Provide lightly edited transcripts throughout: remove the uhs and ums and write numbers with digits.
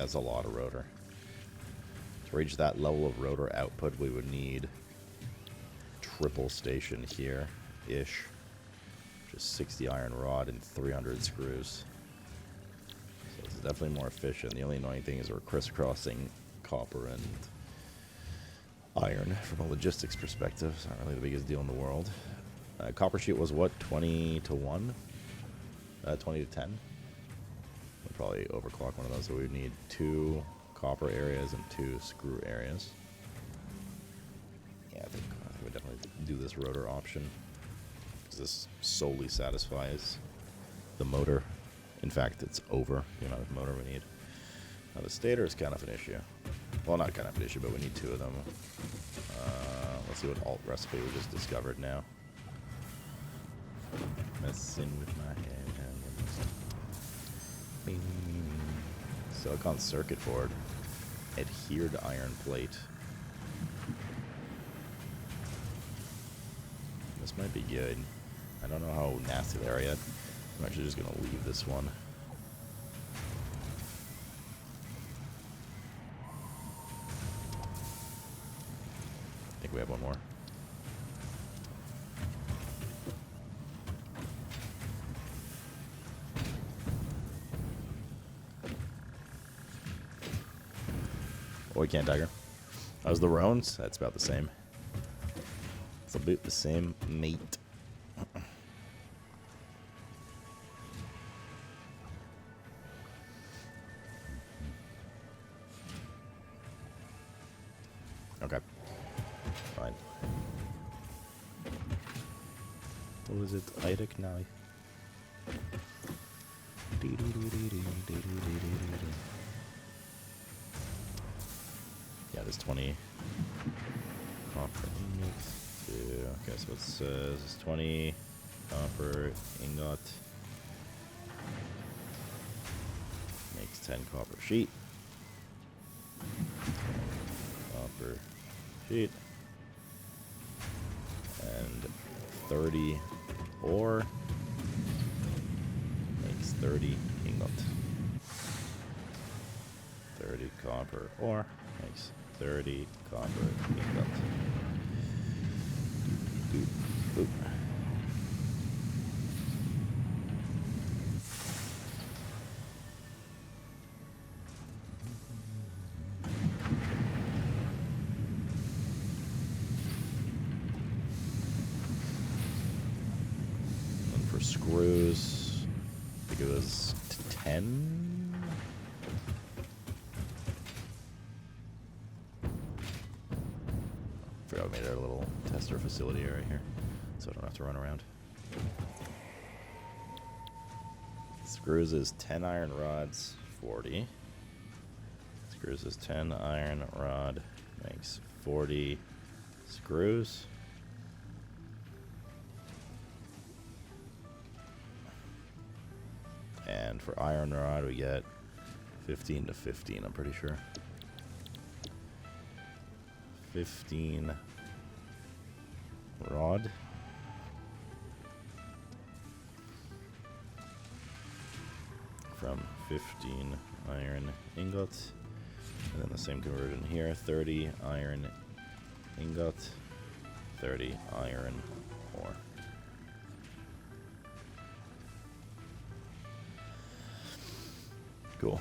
that's a lot of rotor. To reach that level of rotor output, we would need triple station here-ish. Just 60 iron rod and 300 screws. So it's definitely more efficient. The only annoying thing is we're crisscrossing copper and iron from a logistics perspective. It's not really the biggest deal in the world. Copper sheet was what, 20 to 1? 20 to 10? We'll probably overclock one of those, so we would need 2 copper areas and 2 screw areas. Yeah, I think we definitely do this rotor option, because this solely satisfies the motor. In fact, it's over the amount of motor we need. Now the stator is kind of an issue. Well, not kind of an issue, but we need 2 of them. Let's see what alt recipe we just discovered now. Messing with my head. Silicon circuit board. Adhered iron plate. This might be good. I don't know how nasty they are yet. I'm actually just going to leave this one. I think we have one more. Oh, we can't dagger. How's the roans? That's about the same. It's about the same, mate. Okay. Fine. What was it? Eirik now. Yeah, there's 20 copper ingots. Okay, so it says 20 copper ingot makes 10 copper sheet. Copper sheet. And 30 ore makes 30 ingot. 30 copper ore makes 30 copper ingot. Oop. And for screws, I think it was 10. Forgot we made our little tester facility right here, so I don't have to run around. Screws is 10 iron rods, 40. Screws is 10 iron rod, makes 40 screws. And for iron rod, we get 15 to 15, I'm pretty sure. 15 rod. From 15 iron ingots. And then the same conversion here, 30 iron ingot, 30 iron ore. Cool.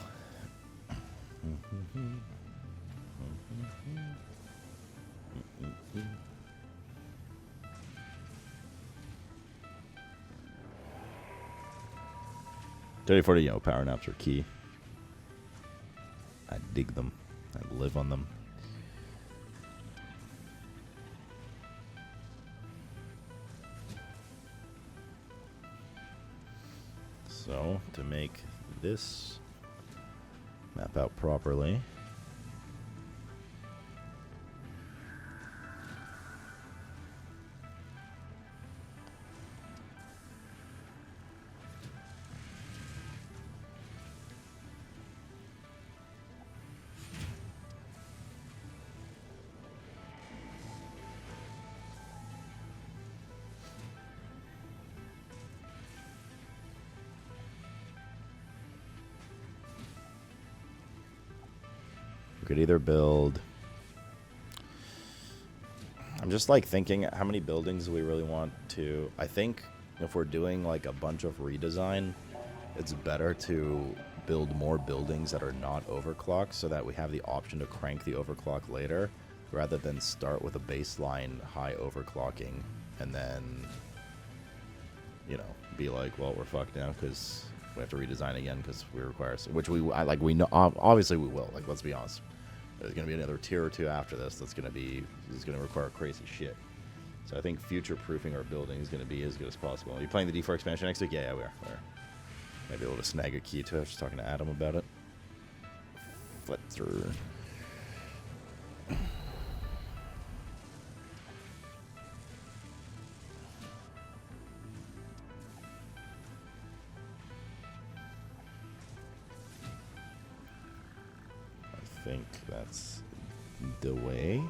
30-40, you know, power naps are key. I dig them. I live on them. So, to make this map out properly, could either build... I'm just like thinking how many buildings we really want to... I think if we're doing like a bunch of redesign, it's better to build more buildings that are not overclocked so that we have the option to crank the overclock later rather than start with a baseline high overclocking and then, you know, be like, well, we're fucked now because we have to redesign again because we require... Which we know, obviously we will. Like, let's be honest. There's going to be another tier or two after this that's going to require crazy shit. So I think future-proofing our building is going to be as good as possible. Are you playing the D4 expansion next week? Yeah, we are. Maybe able to snag a key to it. I was just talking to Adam about it. Flip through. I think that's the way.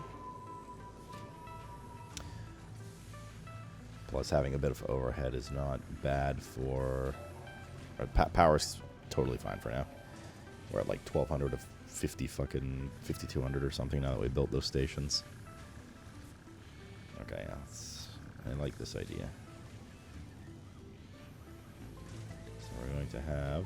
Plus, having a bit of overhead is not bad for... Power's totally fine for now. We're at like 1,200 to 50 fucking 5,200 or something now that we built those stations. Okay, yeah, I like this idea. So we're going to have...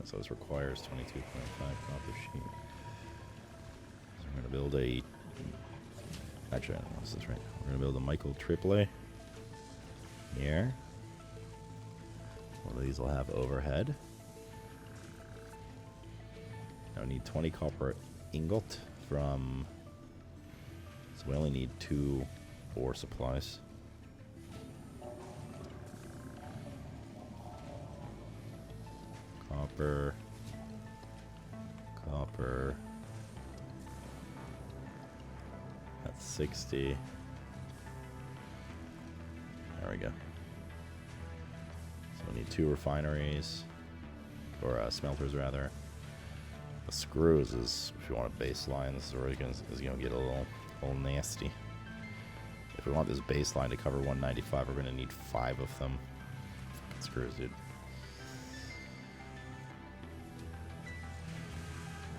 So this requires 22.5 copper sheet. So we're going to build a... Actually, I don't know if this is right. We're going to build a Michael AAA here. One of these will have overhead. Now we need 20 copper ingot from... So we only need 2 ore supplies. Copper. That's 60. There we go. So we need 2 refineries, or smelters rather. The screws is, if you want a baseline, this is where it's gonna get a little nasty. If we want this baseline to cover 195, we're gonna need 5 of them. Fucking screws, dude.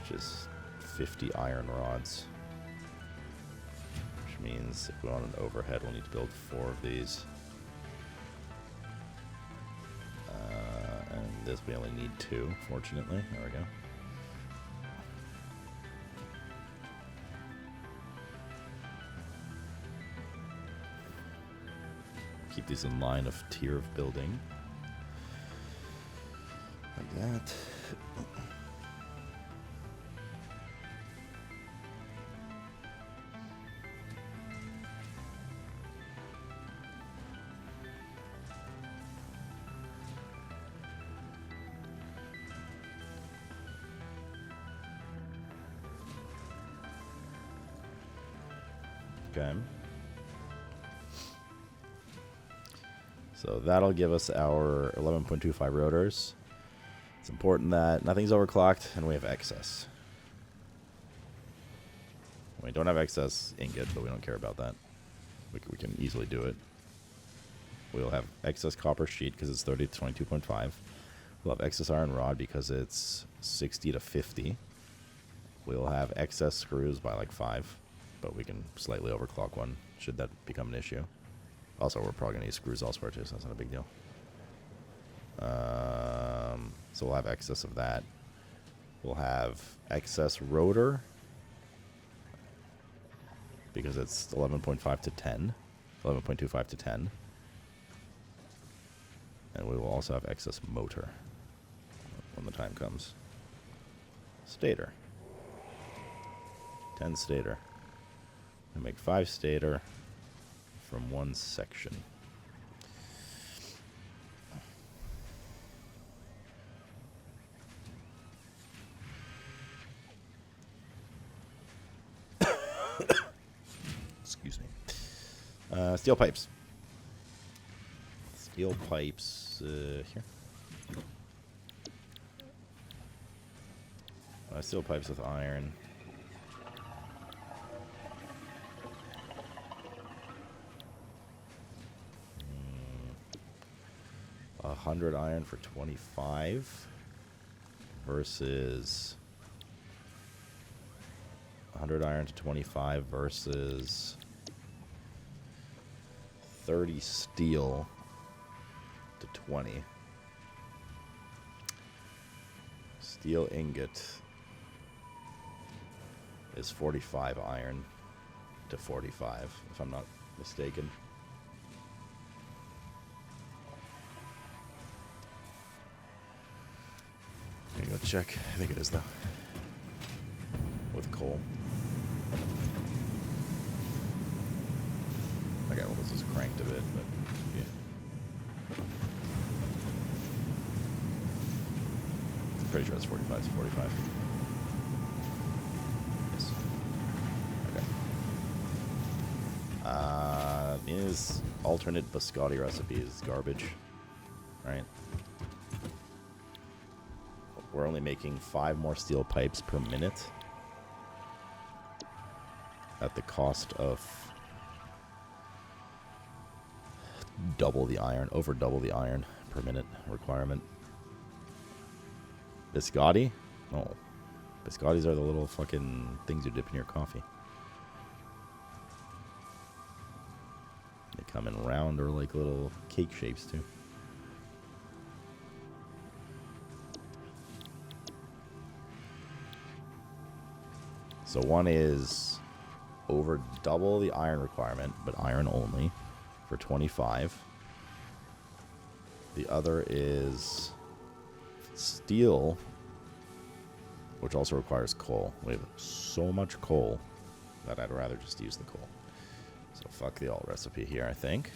Which is 50 iron rods. Which means if we want an overhead, we'll need to build 4 of these. And this we only need 2, fortunately. There we go. Keep these in line of tier of building. Like that. Okay. So that'll give us our 11.25 rotors. It's important that nothing's overclocked and we have excess. We don't have excess ingot, but we don't care about that. We can easily do it. We'll have excess copper sheet because it's 30 to 22.5. We'll have excess iron rod because it's 60 to 50. We'll have excess screws by like 5. But we can slightly overclock one, should that become an issue. Also, we're probably going to use screws elsewhere too, so that's not a big deal. So we'll have excess of that. We'll have excess rotor, because it's 11.5 to 10. 11.25 to 10. And we will also have excess motor when the time comes. Stator. 10 stator. And make 5 stator from 1 section. Excuse me. Steel pipes. Steel pipes here. Steel pipes with iron. 100 iron for 25 versus 100 iron to 25 versus 30 steel to 20. Steel ingot is 45 iron to 45, if I'm not mistaken. I'm gonna go check. I think it is, though. With coal. Okay, well, this is cranked a bit, but yeah. I'm pretty sure it's 45 to 45. Yes. Okay. Is alternate biscotti recipe is garbage, right? We're only making 5 more steel pipes per minute at the cost of double the iron, over double the iron per minute requirement. Biscotti? No. Biscottis are the little fucking things you dip in your coffee. They come in round or like little cake shapes too. So one is over double the iron requirement, but iron only, for 25. The other is steel, which also requires coal. We have so much coal that I'd rather just use the coal. So fuck the alt recipe here, I think.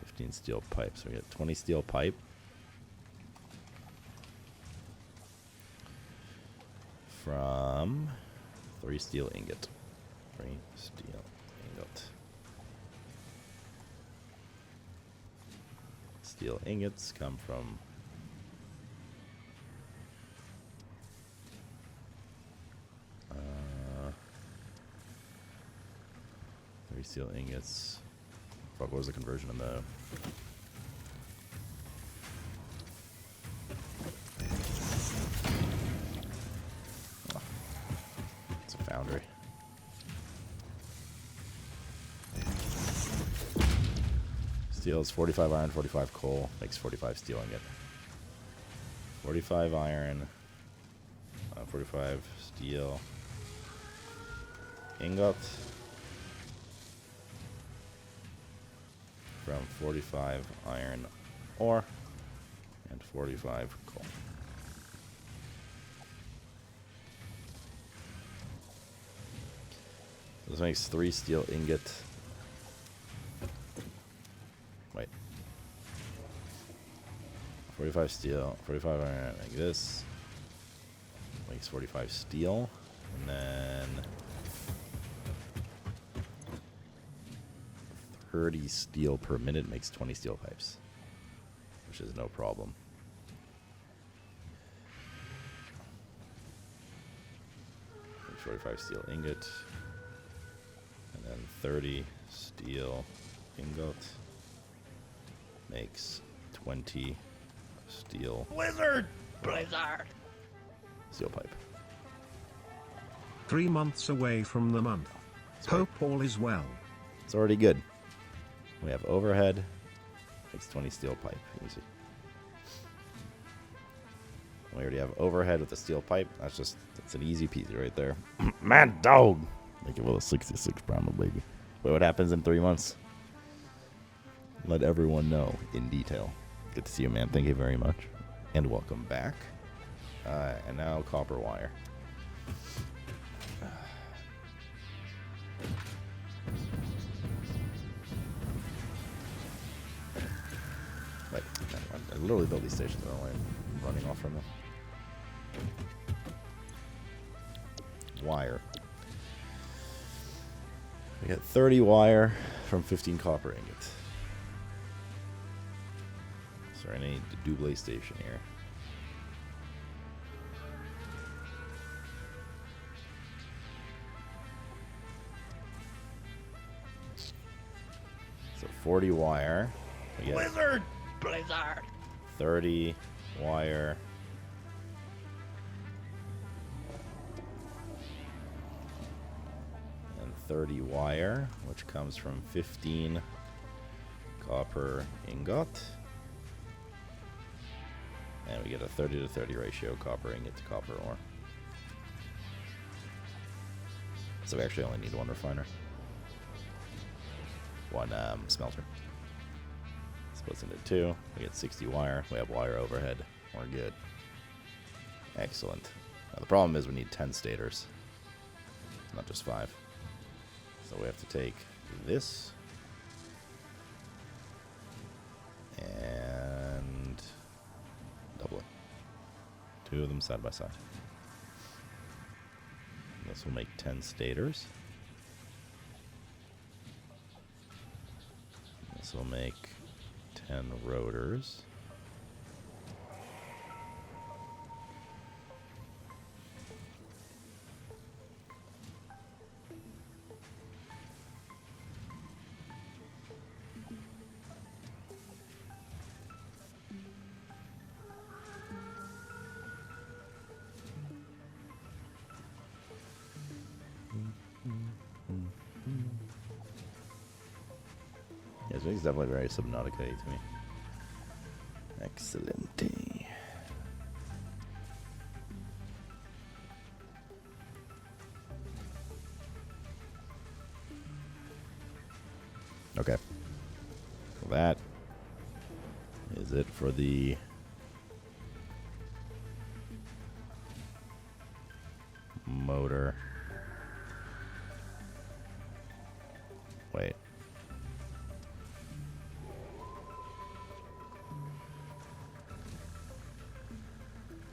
15 steel pipes. So we get 20 steel pipe. From 3 steel ingot. 3 steel ingot. Steel ingots come from three steel ingots. Fuck, what was the conversion in the... Foundry. Steel is 45 iron, 45 coal, makes 45 steel ingot. 45 iron, 45 steel ingot from 45 iron ore and 45 coal. This makes 3 steel ingot. Wait. 45 steel, 45 iron like this. Makes 45 steel. And then 30 steel per minute makes 20 steel pipes. Which is no problem. Makes 45 steel ingot. And then 30 steel ingot makes 20 steel Blizzard steel pipe. 3 months away from the month. Hope all is well. It's already good. We have overhead, makes 20 steel pipe. Easy. We already have overhead with the steel pipe. That's an easy peasy right there. Mad dog! Make it with a 66 brown baby. Wait, what happens in 3 months? Let everyone know in detail. Good to see you, man. Thank you very much. And welcome back. And now copper wire. Wait, I literally built these stations. I don't know why I'm running off from them. Wire. We got 30 wire from 15 copper ingots. Sorry, I need a double station here. So 40 wire. We get Blizzard Blizzard. 30 wire. And 30 wire, which comes from 15 copper ingot. And we get a 30 to 30 ratio copper ingot to copper ore. So we actually only need one refiner. One smelter. Splits into 2. We get 60 wire. We have wire overhead. We're good. Excellent. Now the problem is we need 10 stators. Not just 5. So we have to take this. And double it. 2 of them side by side. This will make 10 stators. This will make 10 rotors. Yes, it's definitely very Subnautica to me. Excellent. Okay. So that is it for the motor. Wait.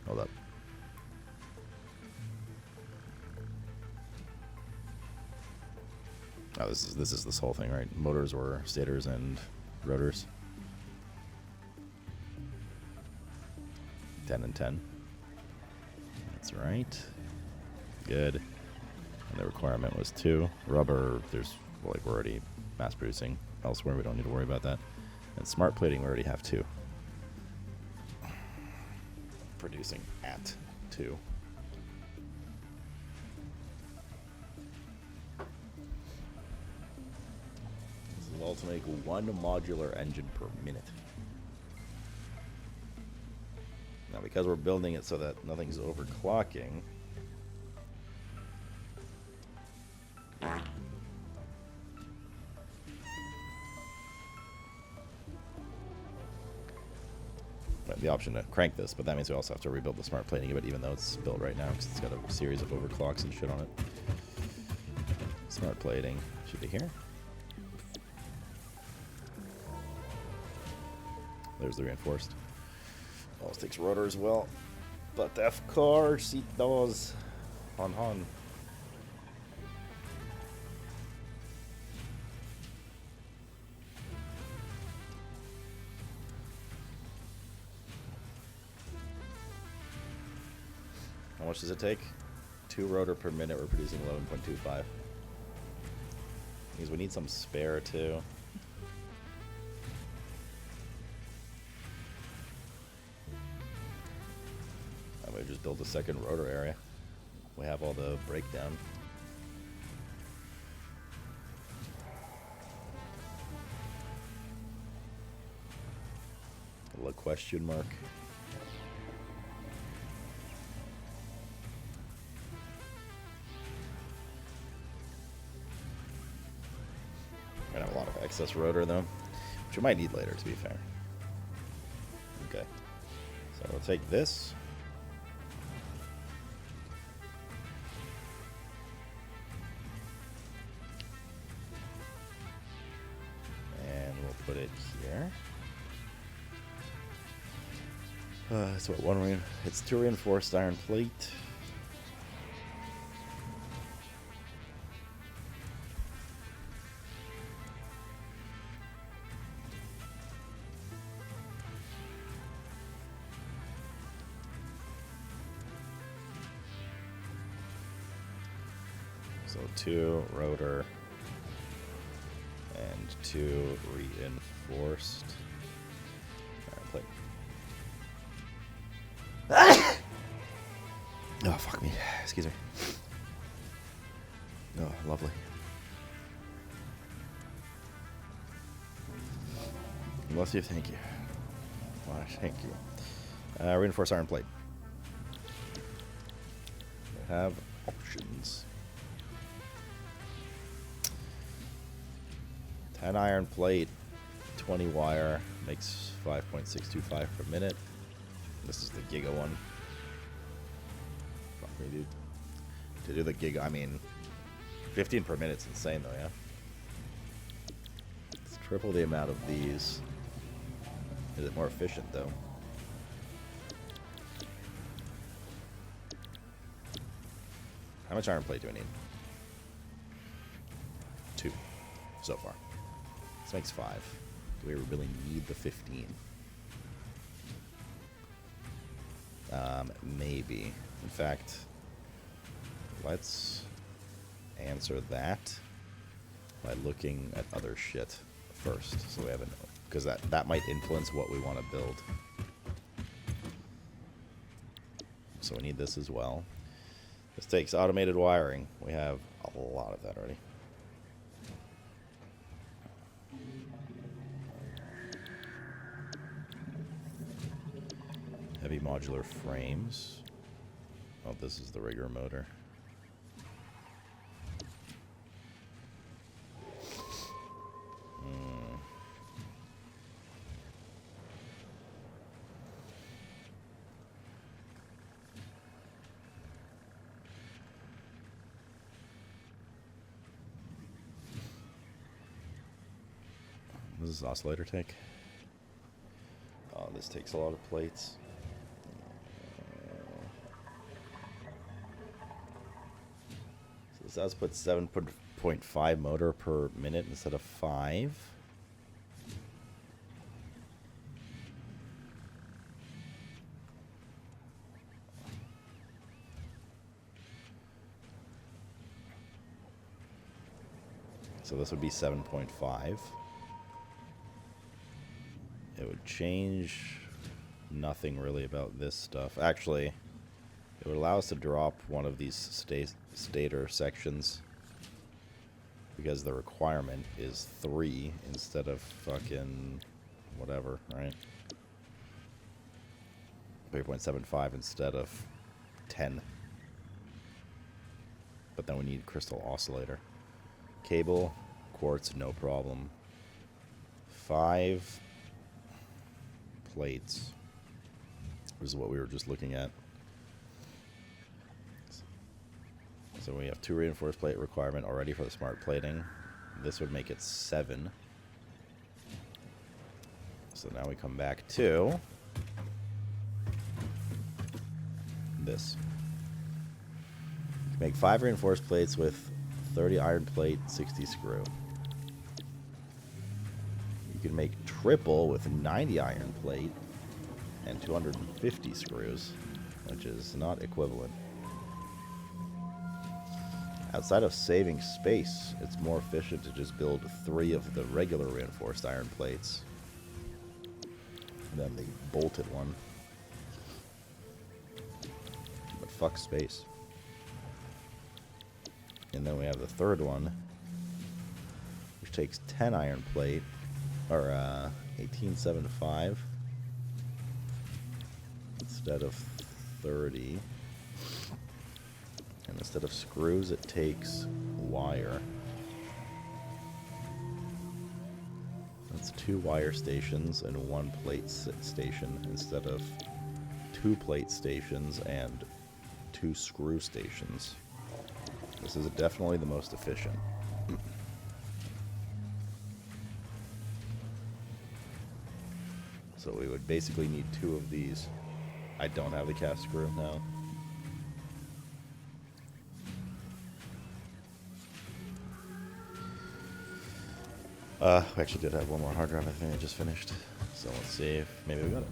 Hold up. Oh, this is this whole thing, right? Motors or stators and rotors. 10 and 10. That's right. Good. And the requirement was 2. Rubber, there's, well, like, we're already mass producing elsewhere. We don't need to worry about that. And smart plating, we already have 2. Producing at 2. This is all to make 1 modular engine per minute. Now, because we're building it so that nothing's overclocking, the option to crank this, but that means we also have to rebuild the smart plating of it, even though it's built right now, because it's got a series of overclocks and shit on it. Smart plating should be here. There's the reinforced. Also takes rotor as well, but of course it does. Han. How much does it take? 2 rotor per minute. We're producing 11.25. Means we need some spare too. I might just build a second rotor area. We have all the breakdown. A little question mark. A lot of excess rotor though, which we might need later, to be fair. Okay, so we'll take this. And we'll put it here. So what, it's 2 reinforced iron plate. So 2 rotor and 2 reinforced Oh, fuck me. Excuse me. Oh, lovely. Bless you, thank you. Why, thank you. Reinforced iron plate. We have options. 10 iron plate, 20 wire, makes 5.625 per minute. This is the giga one. Fuck me, dude. To do the giga, I mean, 15 per minute's insane though, yeah? It's triple the amount of these. Is it more efficient though? How much iron plate do we need? 2 so far. This makes 5. Do we really need the 15? Maybe. In fact, let's answer that by looking at other shit first. So we haven't, because that might influence what we want to build. So we need this as well. This takes automated wiring. We have a lot of that already. Heavy modular frames. Oh, this is the rigger motor. What does this oscillator take? Oh, this takes a lot of plates. So this outputs 7.5 motor per minute instead of 5. So this would be 7.5. It would change nothing really about this stuff. Actually, it would allow us to drop one of these stator sections because the requirement is 3 instead of fucking whatever, right? 3.75 instead of 10. But then we need crystal oscillator. Cable, quartz, no problem. 5 plates. This is what we were just looking at. So we have 2 reinforced plate requirement already for the smart plating. This would make it 7. So now we come back to this. Make 5 reinforced plates with 30 iron plate, 60 screw. You can make triple with 90 iron plate and 250 screws, which is not equivalent. Outside of saving space, it's more efficient to just build 3 of the regular reinforced iron plates than the bolted one. But fuck space. And then we have the third one, which takes 10 iron plate, or 1875 instead of 30. And instead of screws, it takes wire. That's 2 wire stations and 1 plate station instead of 2 plate stations and 2 screw stations. This is definitely the most efficient. So we would basically need 2 of these. I don't have the cast screw now. We actually did have one more hard drive, I think I just finished. So let's see if maybe we got it.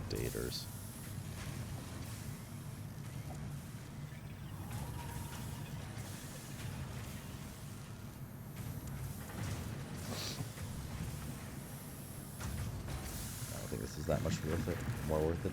Stators. this is that much worth it. More worth it.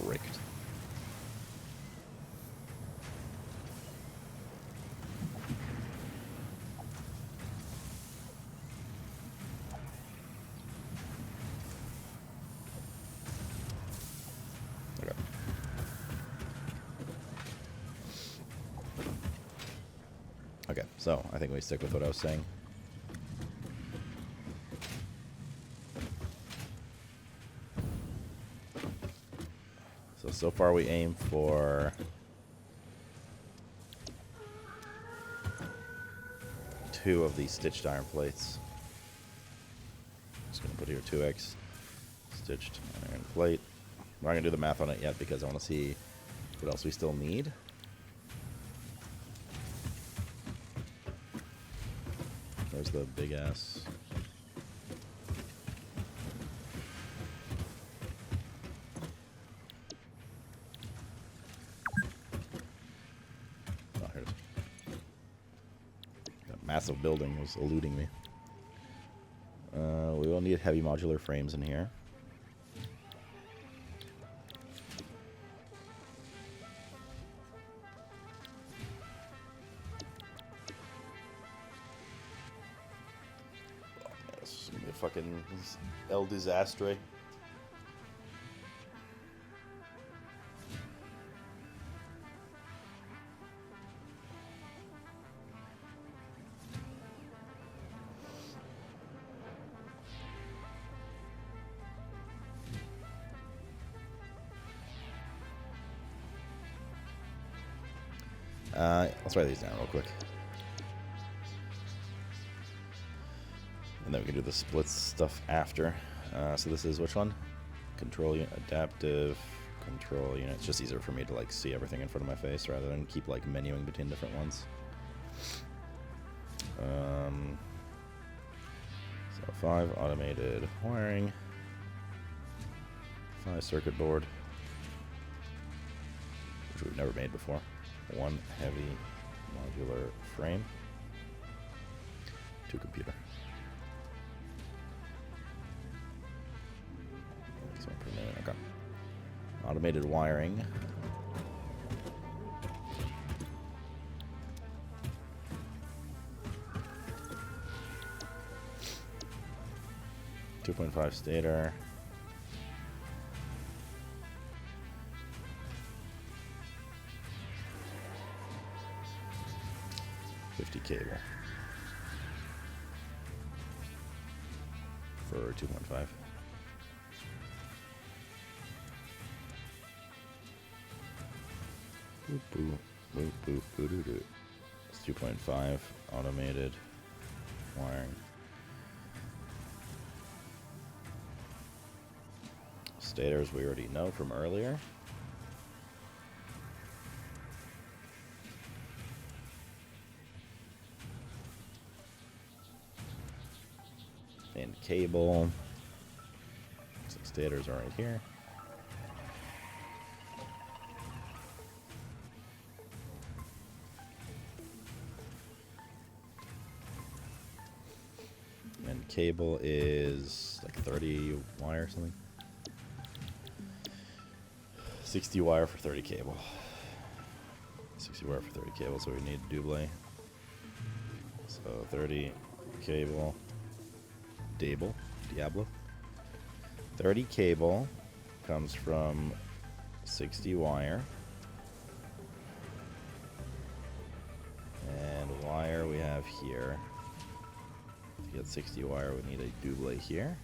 Bricked. Okay. Okay, so I think we stick with what I was saying. So far we aim for 2 of these stitched iron plates. Just gonna put here 2x stitched iron plate. I'm not gonna do the math on it yet because I want to see what else we still need. There's the big ass. Oh, here it is. That massive building was eluding me. We will need heavy modular frames in here. This is gonna be a fucking El Desastre. Let's write these down real quick. And then we can do the splits stuff after. So this is which one? Control unit, adaptive control unit. It's just easier for me to like see everything in front of my face rather than keep like menuing between different ones. So 5 automated wiring, 5 circuit board, which we've never made before. 1 heavy modular frame, 2 computer. So per minute, okay. Automated wiring. .5 stator. 50 cable for 2.5. Boop, boop, boop, boop, boop, boop, boop. It's 2.5 automated wiring. Stators we already know from earlier. And cable. So stators are right here. And cable is like 30 wire or something. 60 wire for 30 cable. 60 wire for 30 cable, so we need double. So 30 cable. Diablo. 30 cable comes from 60 wire. And wire we have here. To get 60 wire, we need a double here.